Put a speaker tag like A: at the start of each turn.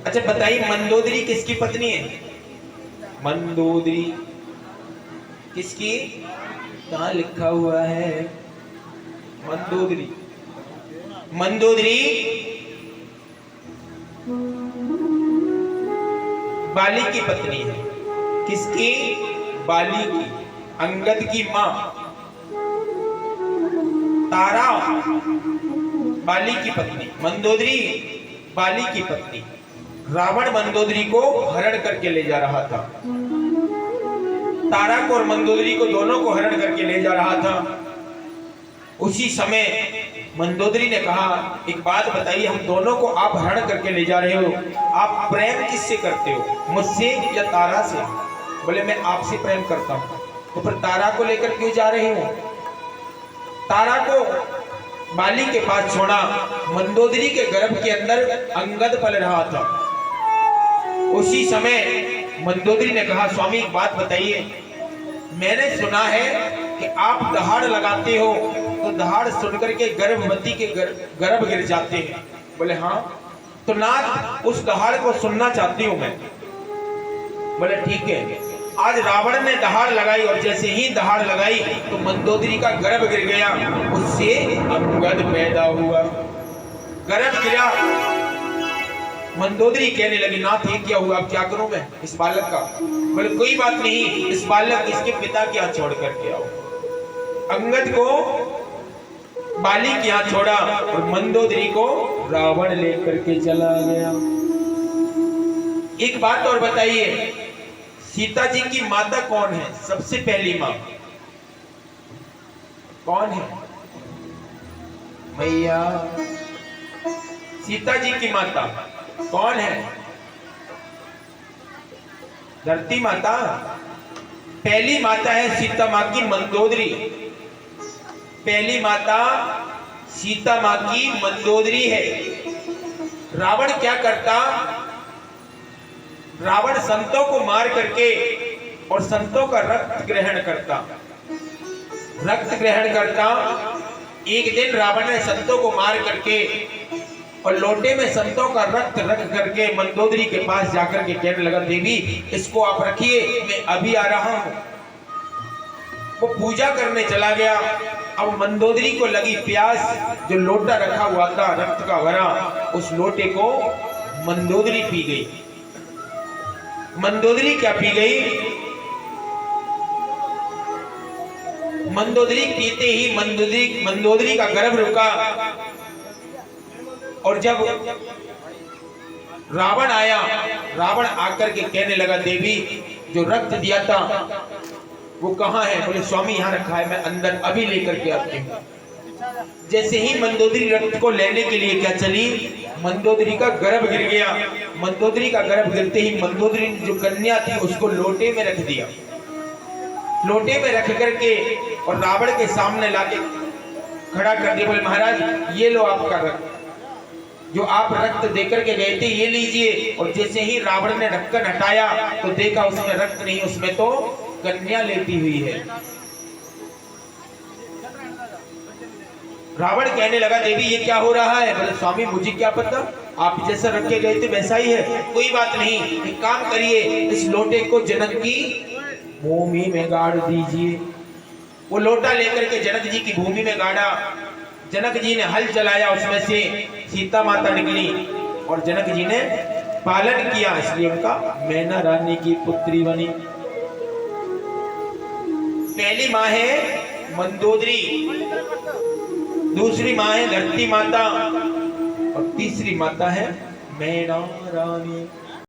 A: अच्छा बताइए, मंदोदरी किसकी पत्नी है? मंदोदरी किसकी? कहाँ लिखा हुआ है मंदोदरी? मंदोदरी बाली की पत्नी है। किसकी? बाली की, अंगद की मां तारा बाली की पत्नी, मंदोदरी बाली की पत्नी। रावण मंदोदरी को हरण करके ले जा रहा था। तारा को और मंदोदरी को, दोनों को हरण करके ले जा रहा था। उसी समय मंदोदरी ने कहा, एक बात बताइए, हम दोनों को आप हरण करके ले जा रहे हो, आप प्रेम किससे करते हो, मुझसे या तारा से? बोले मैं आपसे प्रेम करता हूं। तो फिर तारा को लेकर क्यों जा रहे हो? तारा को बाली के पास छोड़ा, मंदोदरी के गर्भ के अंदर अंगद पल रहा था। उसी समय मंदोदरी ने कहा, स्वामी एक बात बताइए, मैंने सुना है कि आप दहाड़ लगाते हो तो दहाड़ सुनकर के गर्भवती के गर्भ गिर जाते हैं। बोले हाँ। तो नाथ, उस दहाड़ को सुनना चाहती हूं मैं। बोले ठीक है। आज रावण ने दहाड़ लगाई और जैसे ही दहाड़ लगाई तो मंदोदरी का गर्भ गिर गया, उससे अंगद पैदा हुआ। गर्भ गिरा। मंदोदरी कहने लगी, नाथ ये क्या हुआ, अब क्या करूं मैं इस बालक का? बोले कोई बात नहीं, इस बालक इसके पिता के यहाँ छोड़ करके आओ। अंगद को बाली के यहाँ छोड़ा और मंदोदरी को रावण लेकर के चला गया। एक बात और बताइए, सीता जी की माता कौन है? सबसे पहली मां कौन है? मैया। सीता जी की माता कौन है? धरती माता। पहली माता है सीता मां की मंदोदरी। पहली माता सीता मां की मंदोदरी है। रावण क्या करता? रावण संतों को मार करके और संतों का रक्त ग्रहण करता। रक्त ग्रहण करता। एक दिन रावण ने संतों को मार करके और लोटे में संतों का रक्त रख करके मंदोदरी के पास जाकर के कहने लगा, देवी इसको आप रखिए, मैं अभी आ रहा हूं। वो पूजा करने चला गया। अब मंदोदरी को लगी प्यास, जो लोटा रखा हुआ था रक्त का भरा, उस लोटे को मंदोदरी पी गई। मंदोदरी क्या पी गई? मंदोदरी पीते ही मंदोदरी का गर्भ रुका। और जब रावण आया, रावण आकर के कहने लगा, देवी जो रक्त दिया था वो कहाँ है? बोले स्वामी यहाँ रखा है, मैं अंदर अभी लेकर के आती हूँ। जैसे ही मंदोदरी रक्त को लेने के लिए क्या चली, मंदोदरी का गर्भ गिर गया। मंदोदरी का गर्भ गिरते ही मंदोदरी जो कन्या थी उसको लोटे में रख दिया। लोटे में रख करके और रावण के सामने लाके खड़ा कर दिया। बोले महाराज ये लो आपका रक्त, जो आप रक्त देकर के गए थे ये लीजिए। और जैसे ही रावण ने ढक्कन हटाया तो देखा उसमें रक्त नहीं, उसमें तो कन्या लेती हुई है। रावण कहने लगा, देवी ये क्या हो रहा है? बोले स्वामी मुझे क्या पता, आप जैसा रख के गए थे वैसा ही है। कोई बात नहीं, एक काम करिए, इस लोटे को जनक की भूमि में गाड़ दीजिए। वो लोटा लेकर के जनक जी की भूमि में गाड़ा। जनक जी ने हल चलाया, उसमें से सीता माता निकली और जनक जी ने पालन किया, इसलिए उनका मैना रानी की पुत्री बनी। पहली माँ है मंदोदरी, दूसरी माँ है धरती माता और तीसरी माता है मैना रानी।